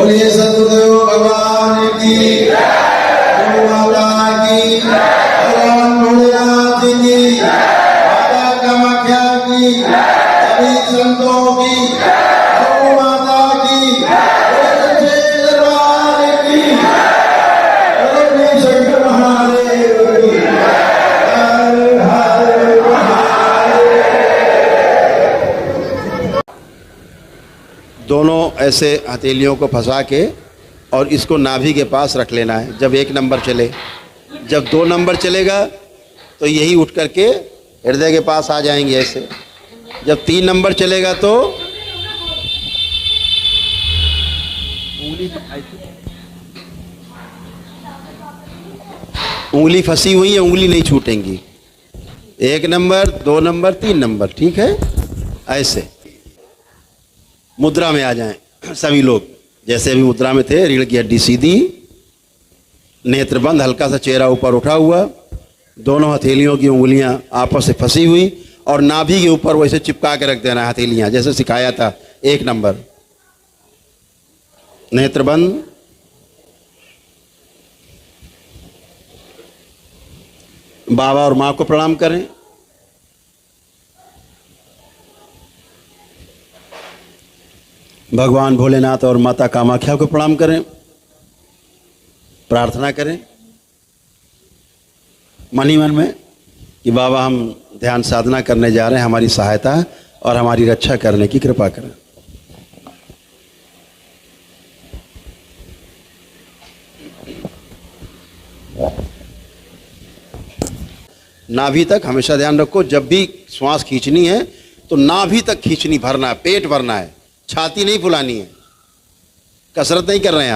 बोलिए सतगुरुदेव भगवान की, गौ माता की, भगवान भोलेनाथ की, माता कामाख्या की, सभी संतों की, गौ माता की, बोले सच्चे दरबार की, बोले शंकर महादेव की, हर हर महादेव। दोनों ऐसे हथेलियों को फंसा के और इसको नाभि के पास रख लेना है। जब 1 नंबर चले, जब 2 नंबर चलेगा तो यही उठ करके हृदय के पास आ जाएंगे ऐसे। जब 3 नंबर चलेगा तो उंगली फंसी हुई है, उंगली नहीं छूटेंगी। 1 नंबर, 2 नंबर, 3 नंबर, ठीक है। ऐसे मुद्रा में आ जाएं सभी लोग, जैसे अभी मुद्रा में थे। रीढ़ की हड्डी सीधी, नेत्र बंद, हल्का सा चेहरा ऊपर उठा हुआ, दोनों हथेलियों की उंगलियां आपस से फंसी हुई और नाभि के ऊपर वैसे चिपका के रख देना है हथेलियां, जैसे सिखाया था। 1 नंबर, नेत्र बंद, बाबा और माँ को प्रणाम करें। भगवान भोलेनाथ और माता कामाख्या को प्रणाम करें, प्रार्थना करें मन ही मन में कि बाबा हम ध्यान साधना करने जा रहे हैं, हमारी सहायता और हमारी रक्षा करने की कृपा करें। नाभि तक हमेशा ध्यान रखो, जब भी श्वास खींचनी है तो नाभि तक खींचनी, भरना है, पेट भरना है, छाती नहीं फुलानी है। कसरत नहीं कर रहे हैं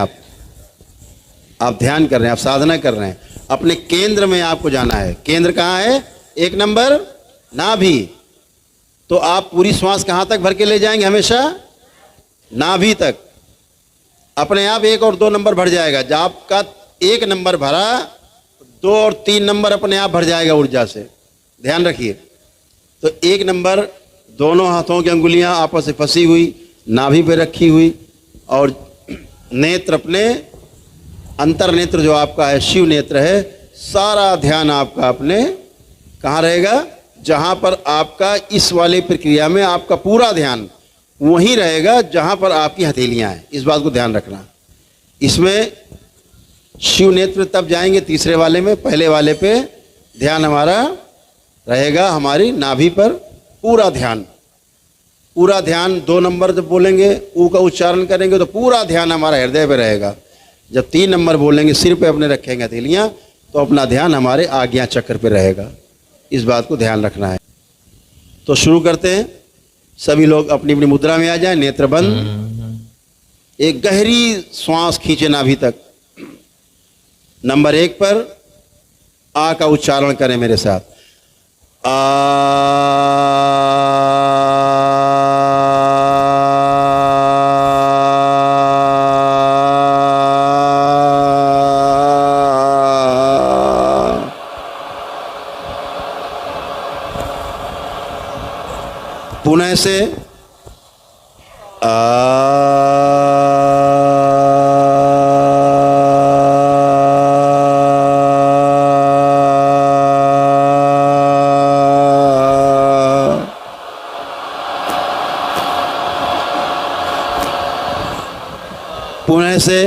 आप ध्यान कर रहे हैं, आप साधना कर रहे हैं। अपने केंद्र में आपको जाना है। केंद्र कहाँ है? 1 नंबर नाभि। तो आप पूरी श्वास कहाँ तक भर के ले जाएंगे? हमेशा नाभि तक। अपने आप 1 और 2 नंबर भर जाएगा। जब आपका 1 नंबर भरा, 2 और 3 नंबर अपने आप भर जाएगा ऊर्जा से। ध्यान रखिए। तो 1 नंबर, दोनों हाथों की अंगुलियां आपस से फंसी हुई, नाभि पे रखी हुई, और नेत्र अपने अंतर नेत्र जो आपका है, शिव नेत्र है, सारा ध्यान आपका अपने कहाँ रहेगा? जहाँ पर आपका इस वाली प्रक्रिया में आपका पूरा ध्यान वहीं रहेगा जहाँ पर आपकी हथेलियाँ हैं। इस बात को ध्यान रखना। इसमें शिव नेत्र तब जाएंगे तीसरे वाले में। पहले वाले पे ध्यान हमारा रहेगा हमारी नाभि पर, पूरा ध्यान। 2 नंबर जब बोलेंगे ऊ का उच्चारण करेंगे तो पूरा ध्यान हमारा हृदय पे रहेगा। जब 3 नंबर बोलेंगे सिर पे अपने रखेंगे हथेलियाँ, तो अपना ध्यान हमारे आज्ञा चक्र पे रहेगा। इस बात को ध्यान रखना है। तो शुरू करते हैं। सभी लोग अपनी अपनी मुद्रा में आ जाएं, नेत्र बंद, एक गहरी श्वास खींचे नाभि तक। नंबर 1 पर आ का उच्चारण करें मेरे साथ। पुनः से पुनः से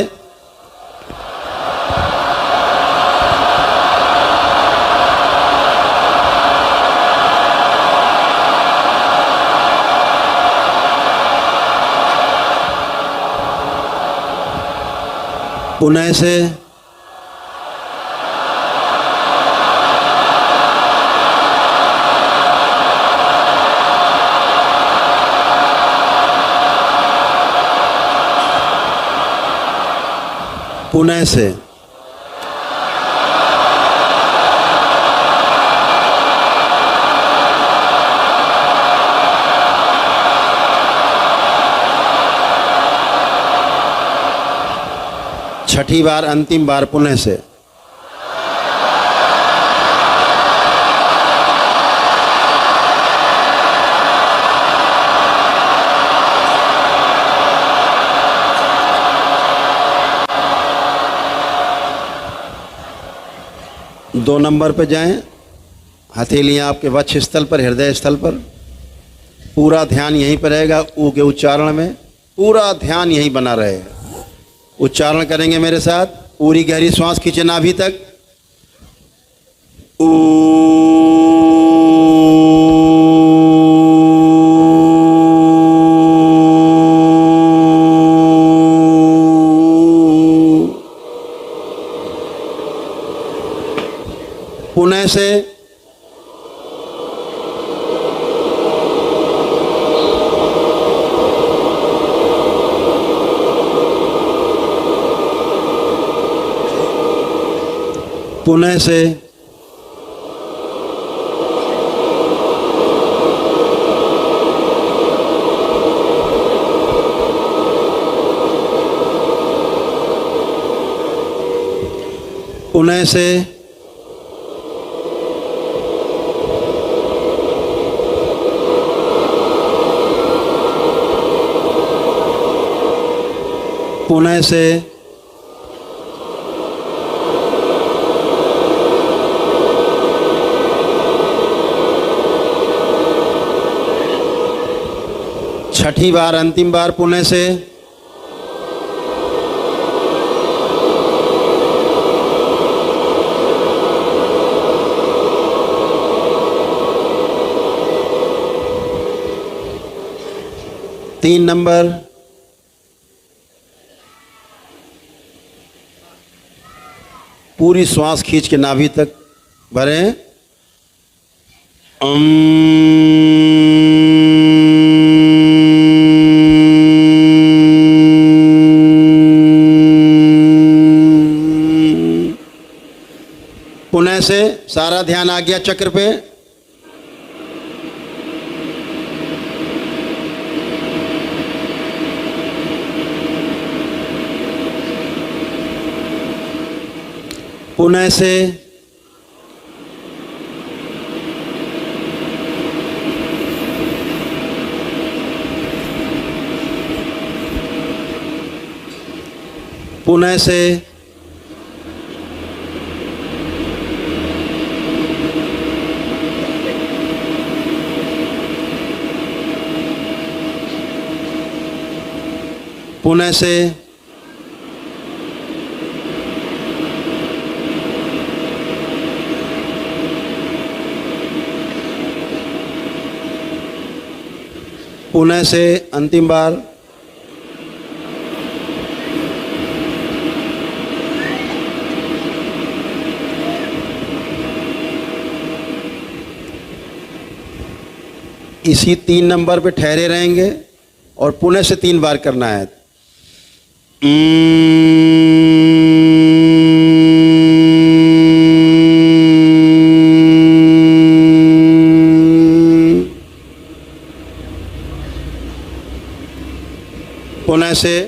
पुनः से पुनः से छठी बार, अंतिम बार पुनः से। 2 नंबर पे जाएं, हथेलियां आपके वक्ष स्थल पर, हृदय स्थल पर। पूरा ध्यान यहीं पर रहेगा, ऊ के उच्चारण में पूरा ध्यान यहीं बना रहेगा। उच्चारण करेंगे मेरे साथ। पूरी गहरी श्वास खींचे नाभि तक। पुनः से पुनः से पुनः से पुनः से छठी बार, अंतिम बार पुनः से। तीन नंबर। पूरी श्वास खींच के नाभि तक भरें। पुनः से सारा ध्यान आ गया चक्र पे। पुनः से पुनः से पुनः से पुनः से अंतिम बार। इसी 3 नंबर पे ठहरे रहेंगे और पुनः से 3 बार करना है। पुनः से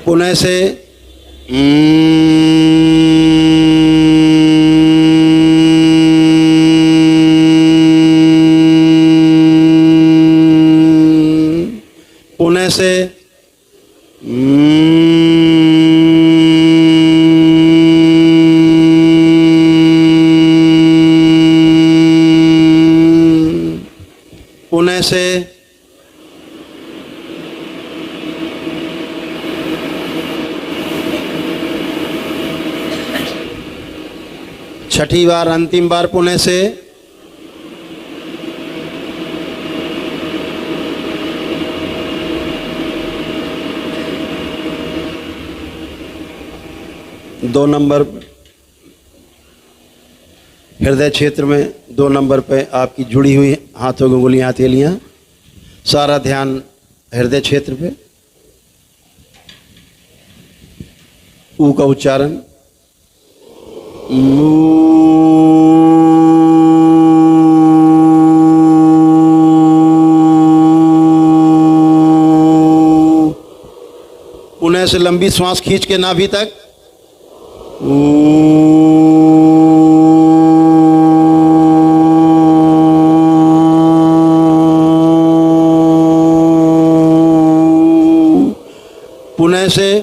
पुनः से पुनः से पुनः से छठी बार, अंतिम बार पुनः से। दो नंबर हृदय क्षेत्र में 2 नंबर पे आपकी जुड़ी हुई हाथों की उंगलियां, हथेलियां। सारा ध्यान हृदय क्षेत्र पे। ऊ का उच्चारण। पुनः से लंबी श्वास खींच के नाभि तक। पुणे से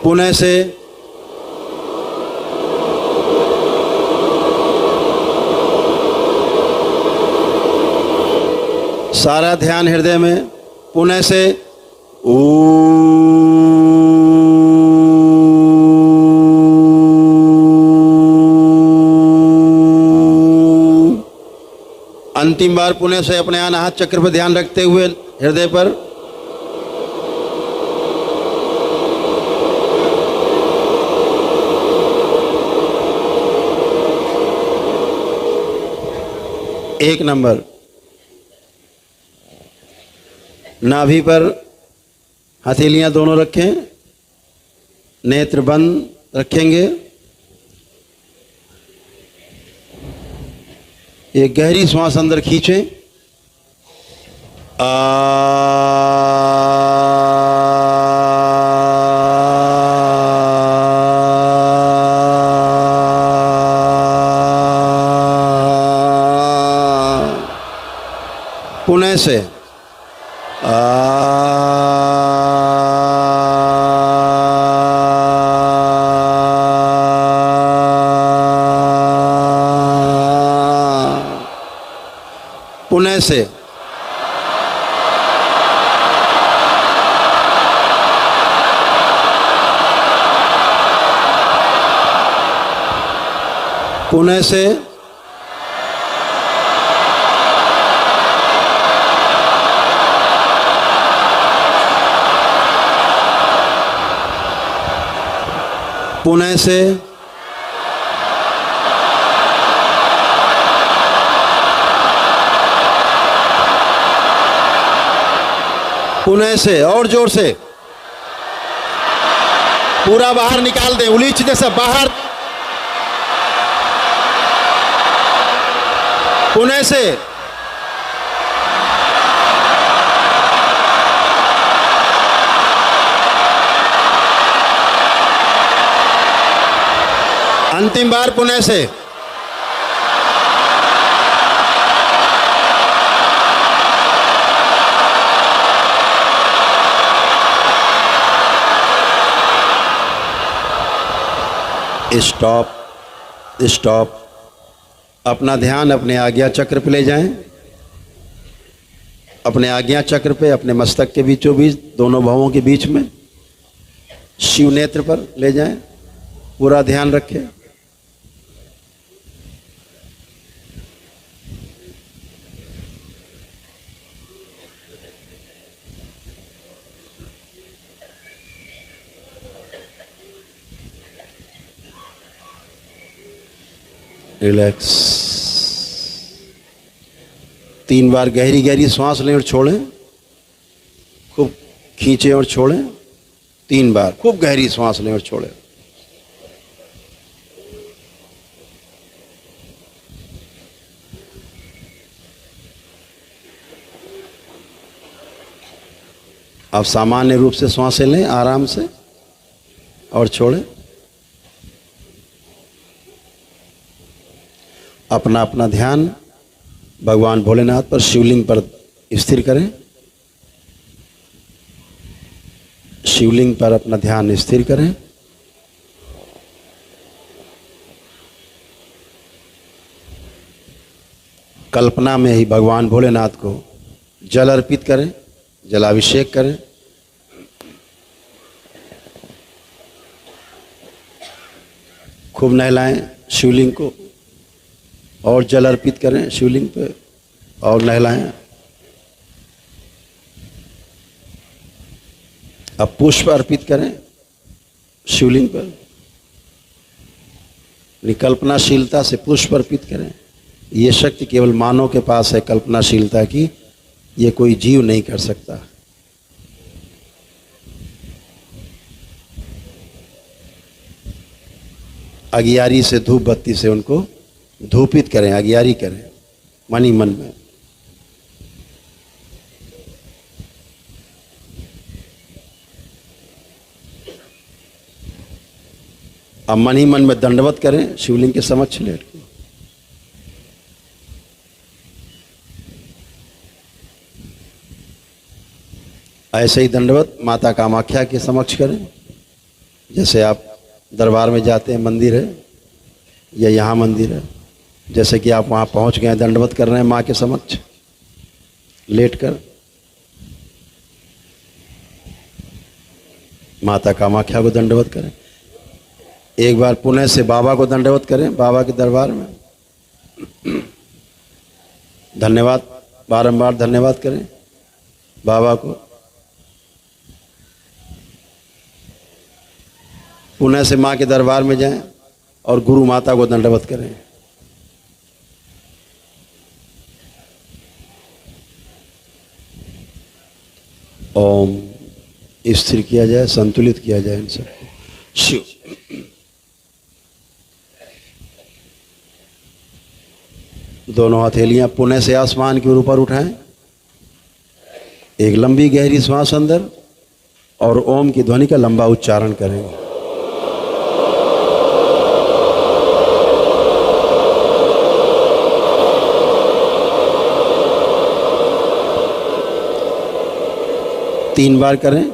पुणे से सारा ध्यान हृदय में। पुणे से अंतिम बार पुणे से अपने अनाहत चक्र पर ध्यान रखते हुए हृदय पर। एक नंबर। नाभि पर हथेलियां दोनों रखें, नेत्र बंद रखेंगे। एक गहरी श्वास अंदर खींचें। पुणे से पुणे से पुणे से पुणे से पुणे से और जोर से पूरा बाहर निकाल दें, उलीच दे सब बाहर। पुणे से अंतिम बार पुणे से स्टॉप स्टॉप। अपना ध्यान अपने आज्ञा चक्र पे ले जाएं। अपने आज्ञा चक्र पे, अपने मस्तक के बीचों बीच, दोनों भवों के बीच में शिव नेत्र पर ले जाएं। पूरा ध्यान रखें। रिलैक्स। 3 बार गहरी गहरी सांस लें और छोड़ें। खूब खींचें और छोड़ें। 3 बार खूब गहरी सांस लें और छोड़ें। अब सामान्य रूप से सांसें लें आराम से और छोड़ें। अपना अपना ध्यान भगवान भोलेनाथ पर, शिवलिंग पर स्थिर करें। शिवलिंग पर अपना ध्यान स्थिर करें। कल्पना में ही भगवान भोलेनाथ को जल अर्पित करें, जलाभिषेक करें। खूब नहलाएं शिवलिंग को और जल अर्पित करें शिवलिंग पे और नहलाएं। अब पुष्प अर्पित करें शिवलिंग पर। कल्पनाशीलता से पुष्प अर्पित करें। ये शक्ति केवल मानव के पास है, कल्पनाशीलता की। ये कोई जीव नहीं कर सकता। अगियारी से, धूप बत्ती से उनको धूपित करें, अगियारी करें मन ही मन में। अब मन ही मन में दंडवत करें शिवलिंग के समक्ष लेट के। ऐसे ही दंडवत माता कामाख्या के समक्ष करें। जैसे आप दरबार में जाते हैं, मंदिर है या यहाँ मंदिर है, जैसे कि आप वहाँ पहुँच गए, दंडवत कर रहे हैं माँ के समक्ष लेटकर। माता कामाख्या को दंडवत करें। एक बार पुणे से बाबा को दंडवत करें, बाबा के दरबार में धन्यवाद, बारंबार धन्यवाद करें बाबा को। पुणे से माँ के दरबार में जाएं और गुरु माता को दंडवत करें। ओम स्थिर किया जाए, संतुलित किया जाए इन सबको। शिव दोनों हथेलियां पुणे से आसमान के ऊपर उठाएं। एक लंबी गहरी श्वास अंदर और ओम की ध्वनि का लंबा उच्चारण करेंगे। तीन बार करें।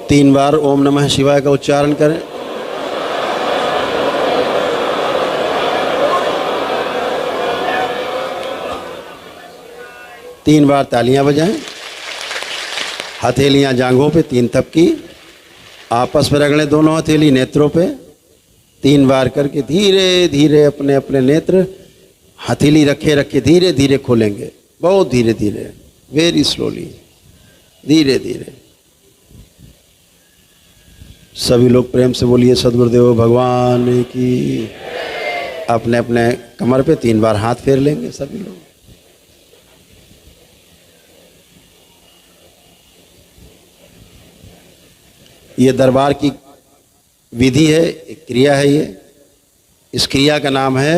तीन बार ओम नमः शिवाय का उच्चारण करें। तीन बार तालियां बजाएं। हथेलियां जांघों पे तीन थपकी, आपस में रगड़ें दोनों हथेली नेत्रों पे। तीन बार करके धीरे धीरे अपने अपने नेत्र हथेली रखे रखे धीरे धीरे खोलेंगे, बहुत धीरे धीरे, वेरी स्लोली, धीरे धीरे। सभी लोग प्रेम से बोलिए सद्गुरुदेव भगवान की। अपने अपने कमर पे तीन बार हाथ फेर लेंगे सभी लोग। ये दरबार की विधि है, एक क्रिया है ये। इस क्रिया का नाम है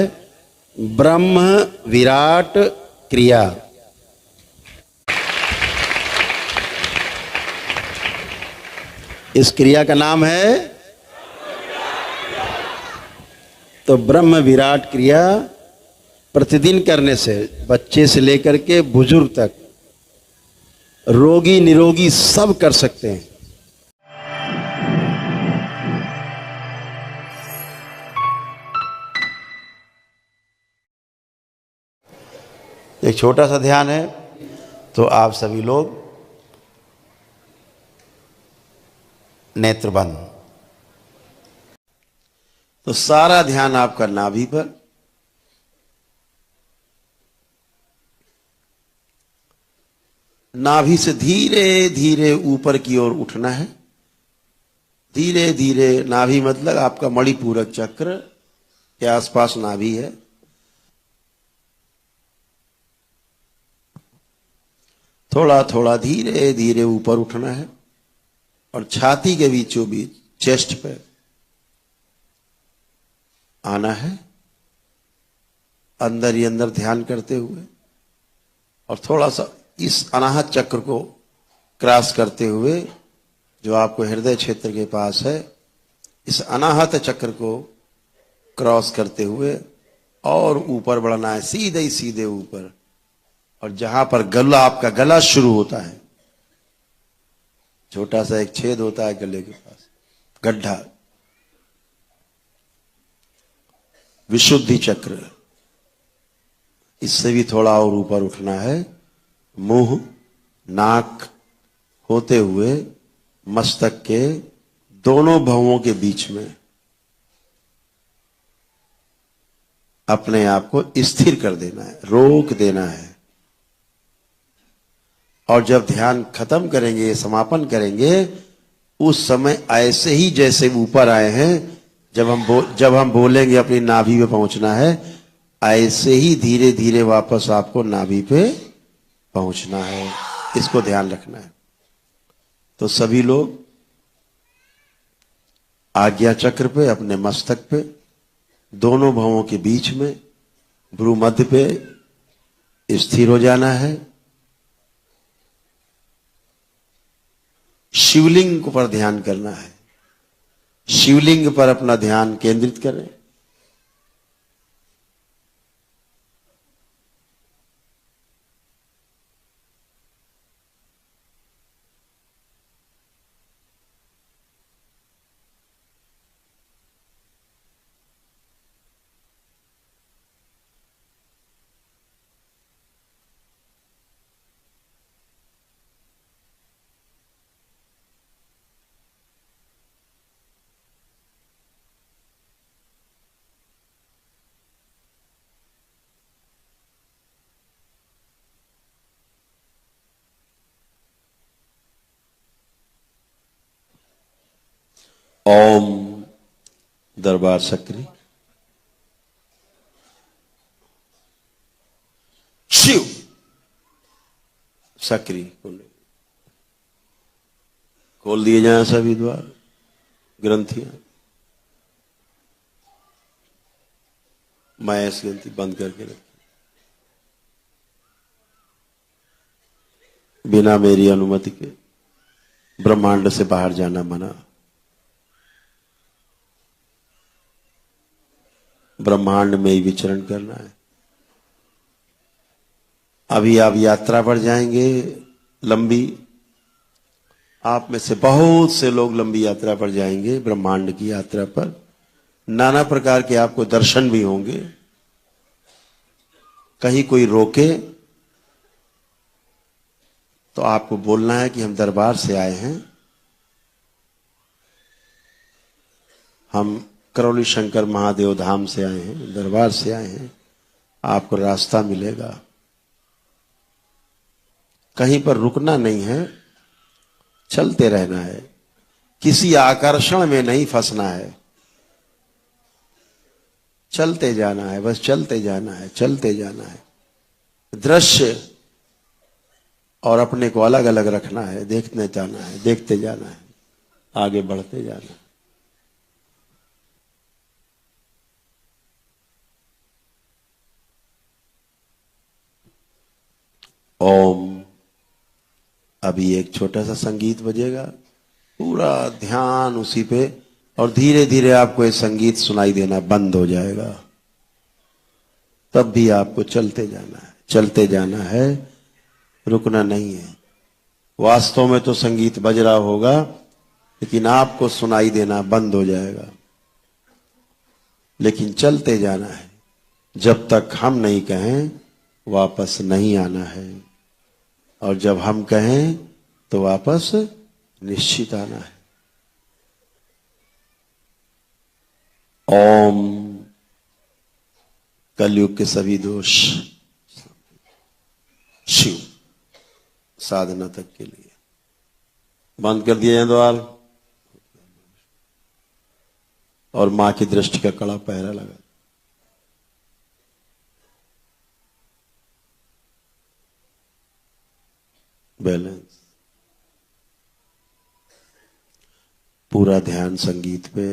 ब्रह्म विराट क्रिया। इस क्रिया का नाम है तो ब्रह्म विराट क्रिया प्रतिदिन करने से बच्चे से लेकर के बुजुर्ग तक, रोगी निरोगी सब कर सकते हैं। एक छोटा सा ध्यान है, तो आप सभी लोग नेत्र बंद। तो सारा ध्यान आपका नाभि पर। नाभि से धीरे धीरे ऊपर की ओर उठना है। धीरे धीरे, नाभि मतलब आपका मणिपूरक चक्र के आसपास नाभि है। थोड़ा थोड़ा धीरे धीरे ऊपर उठना है और छाती के बीचों बीच चेस्ट पे आना है, अंदर ही अंदर ध्यान करते हुए, और थोड़ा सा इस अनाहत चक्र को क्रॉस करते हुए, जो आपको हृदय क्षेत्र के पास है, इस अनाहत चक्र को क्रॉस करते हुए और ऊपर बढ़ना है, सीधे ही सीधे ऊपर। और जहां पर गला, आपका गला शुरू होता है, छोटा सा एक छेद होता है गले के पास, गड्ढा, विशुद्धि चक्र, इससे भी थोड़ा और ऊपर उठना है। मुंह नाक होते हुए मस्तक के दोनों भवों के बीच में अपने आप को स्थिर कर देना है, रोक देना है। और जब ध्यान खत्म करेंगे, समापन करेंगे, उस समय ऐसे ही जैसे ऊपर आए हैं, जब हम बोलेंगे अपनी नाभि पे पहुंचना है, ऐसे ही धीरे धीरे वापस आपको नाभि पे पहुंचना है, इसको ध्यान रखना है। तो सभी लोग आज्ञा चक्र पे, अपने मस्तक पे, दोनों भवों के बीच में भ्रू मध्य पे स्थिर हो जाना है। शिवलिंग पर ध्यान करना है। शिवलिंग पर अपना ध्यान केंद्रित करें। ओम दरबार सक्रिय शिव सक्रिय खोल दिए जाएं सभी द्वार, ग्रंथियां। मायास ग्रंथि बंद करके रखी। बिना मेरी अनुमति के ब्रह्मांड से बाहर जाना मना। ब्रह्मांड में ही विचरण करना है। अभी आप यात्रा पर जाएंगे लंबी। आप में से बहुत से लोग लंबी यात्रा पर जाएंगे, ब्रह्मांड की यात्रा पर। नाना प्रकार के आपको दर्शन भी होंगे। कहीं कोई रोके तो आपको बोलना है कि हम दरबार से आए हैं, हम करौली शंकर महादेव धाम से आए हैं, दरबार से आए हैं। आपको रास्ता मिलेगा। कहीं पर रुकना नहीं है, चलते रहना है। किसी आकर्षण में नहीं फंसना है। चलते जाना है, बस चलते जाना है, चलते जाना है। दृश्य और अपने को अलग अलग रखना है, देखने जाना है, देखते जाना है, आगे बढ़ते जाना है। ओम। अभी एक छोटा सा संगीत बजेगा, पूरा ध्यान उसी पे, और धीरे धीरे आपको ये संगीत सुनाई देना बंद हो जाएगा। तब भी आपको चलते जाना है, चलते जाना है, रुकना नहीं है। वास्तव में तो संगीत बज रहा होगा, लेकिन आपको सुनाई देना बंद हो जाएगा। लेकिन चलते जाना है। जब तक हम नहीं कहें वापस नहीं आना है, और जब हम कहें तो वापस निश्चित आना है। ओम। कलयुग के सभी दोष शिव साधना तक के लिए बंद कर दिए जाए द्वार, और मां की दृष्टि का कड़ा पहरा लगा। बैलेंस। पूरा ध्यान संगीत पे।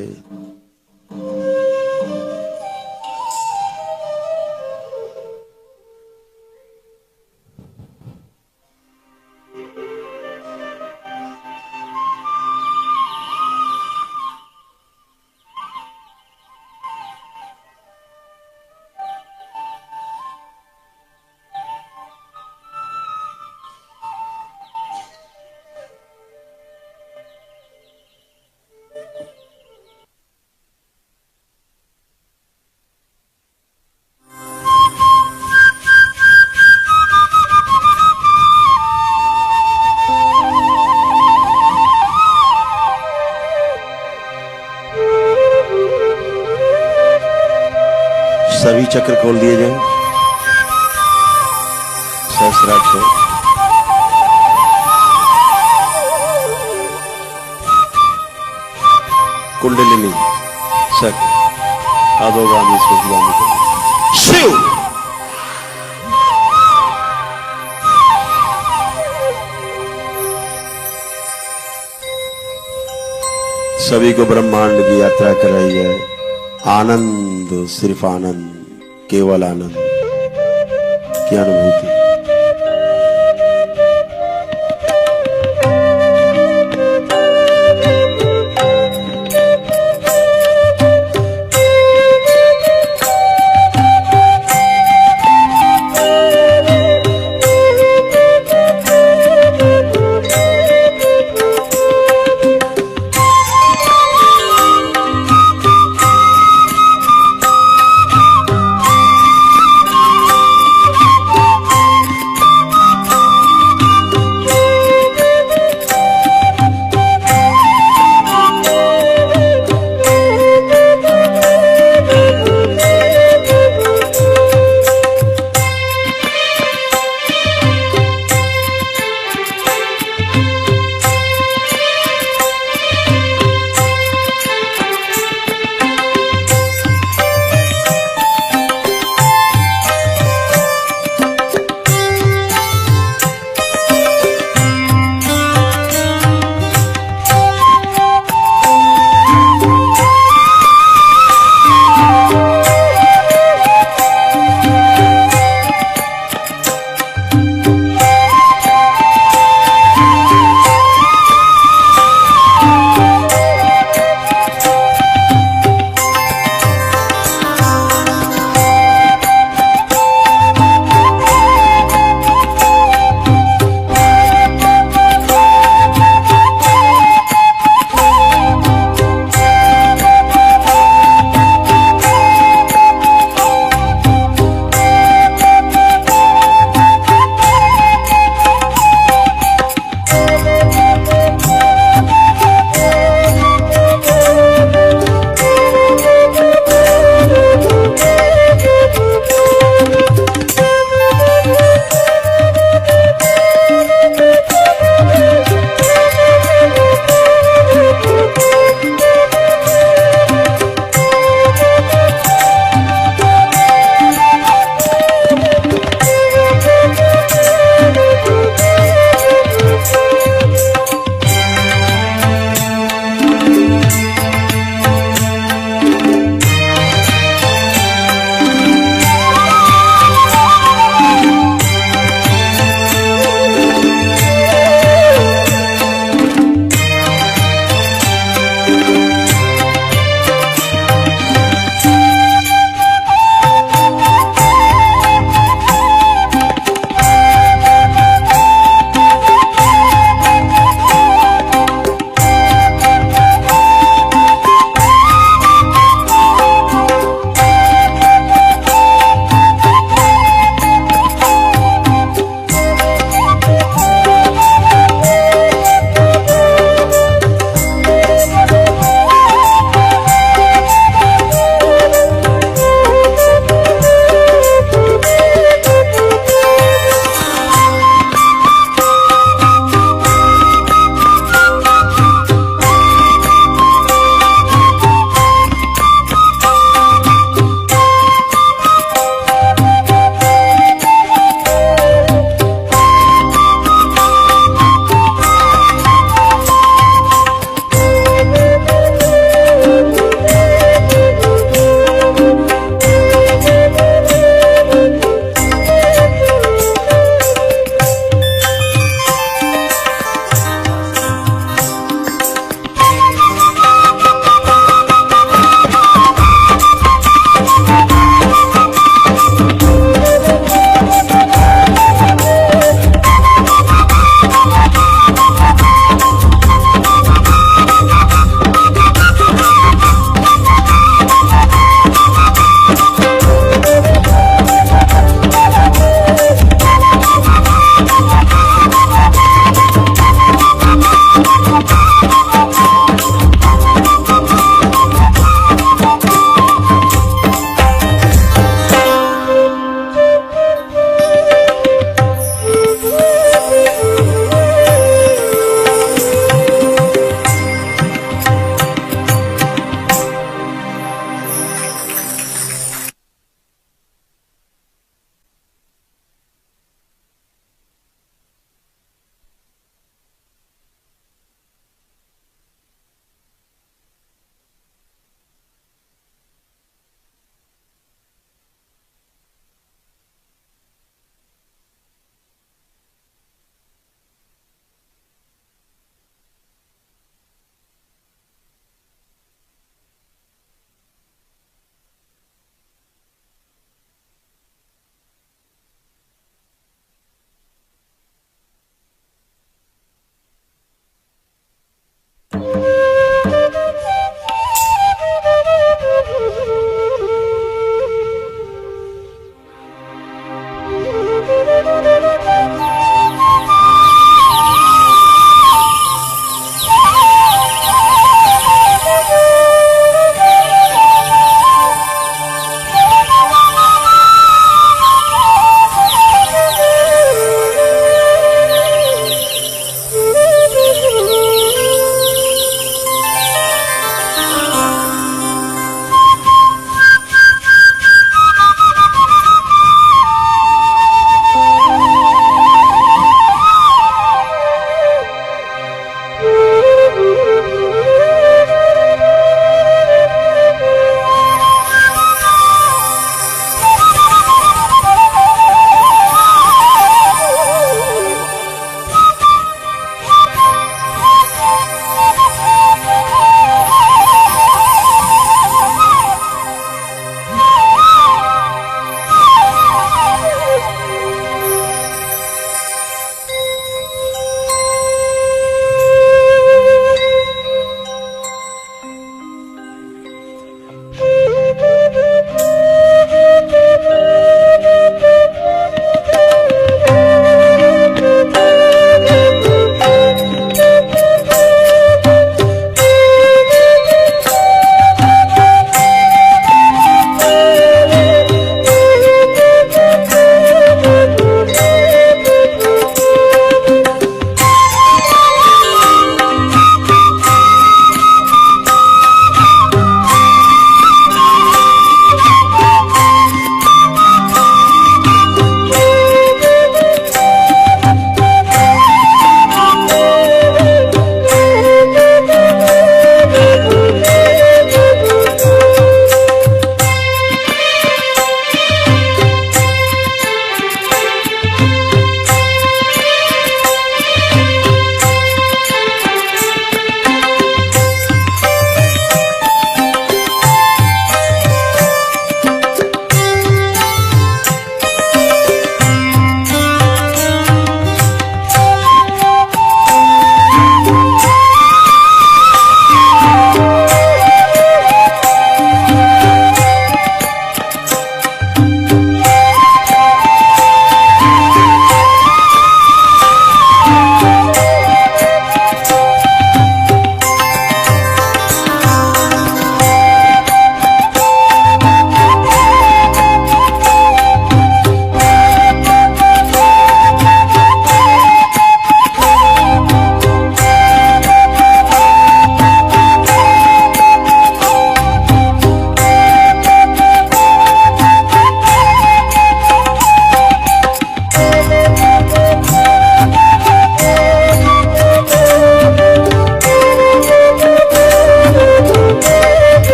सभी चक्र खोल दिए जाएं। सहस्राक्ष, कुंडलिनी, चक्र, अधोगामी, स्वर्गगामी, शिव। सभी को ब्रह्मांड की यात्रा कराई है। आनंद, सिर्फ आनंद, केवल आनंद की अनुभूति।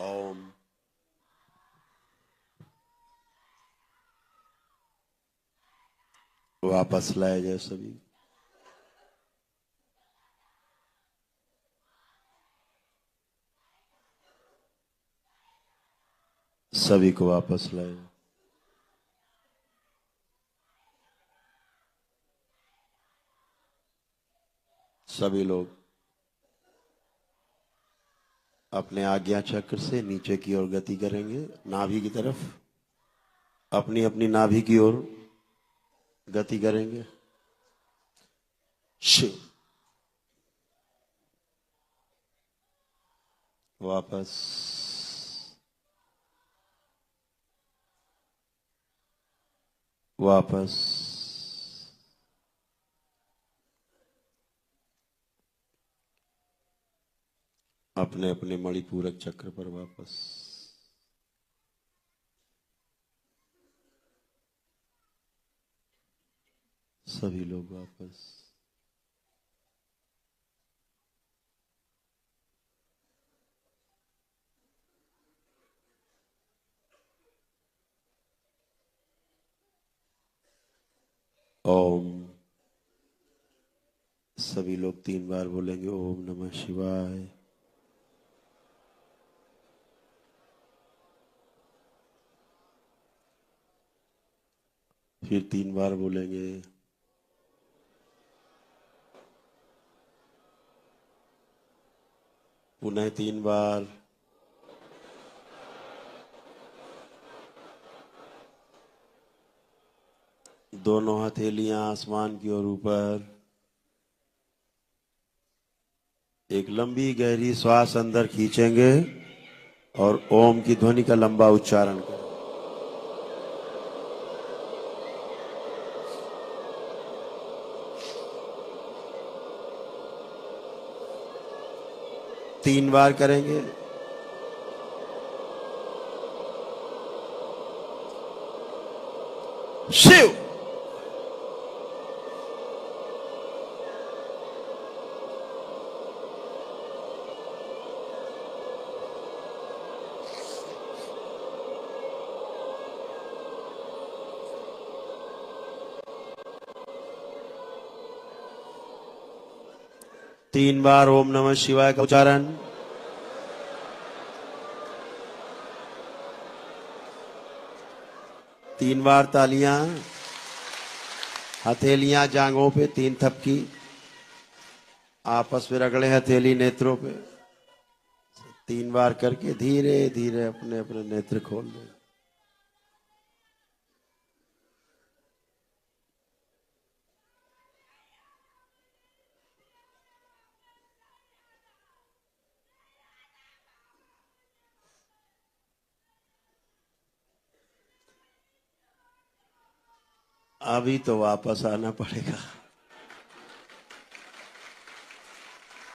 ओम। वापस लाया जाए सभी। सभी को वापस लाए। सभी लोग अपने आज्ञा चक्र से नीचे की ओर गति करेंगे, नाभि की तरफ, अपनी अपनी नाभि की ओर गति करेंगे। शिव। वापस। वापस। अपने अपने मणिपूरक चक्र पर वापस। सभी लोग वापस। ओम। सभी लोग 3 बार बोलेंगे ओम नमः शिवाय। फिर 3 बार बोलेंगे। पुनः 3 बार। दोनों हथेलियां आसमान की ओर ऊपर। एक लंबी गहरी श्वास अंदर खींचेंगे और ओम की ध्वनि का लंबा उच्चारण करें। तीन बार करेंगे। शिव। तीन बार ओम नमः शिवाय का उच्चारण। तीन बार तालियां। हथेलियां जांघों पे 3 थपकी। आपस में रगड़े हथेली नेत्रों पे। 3 बार करके धीरे धीरे अपने अपने नेत्र खोल दें। अभी तो वापस आना पड़ेगा।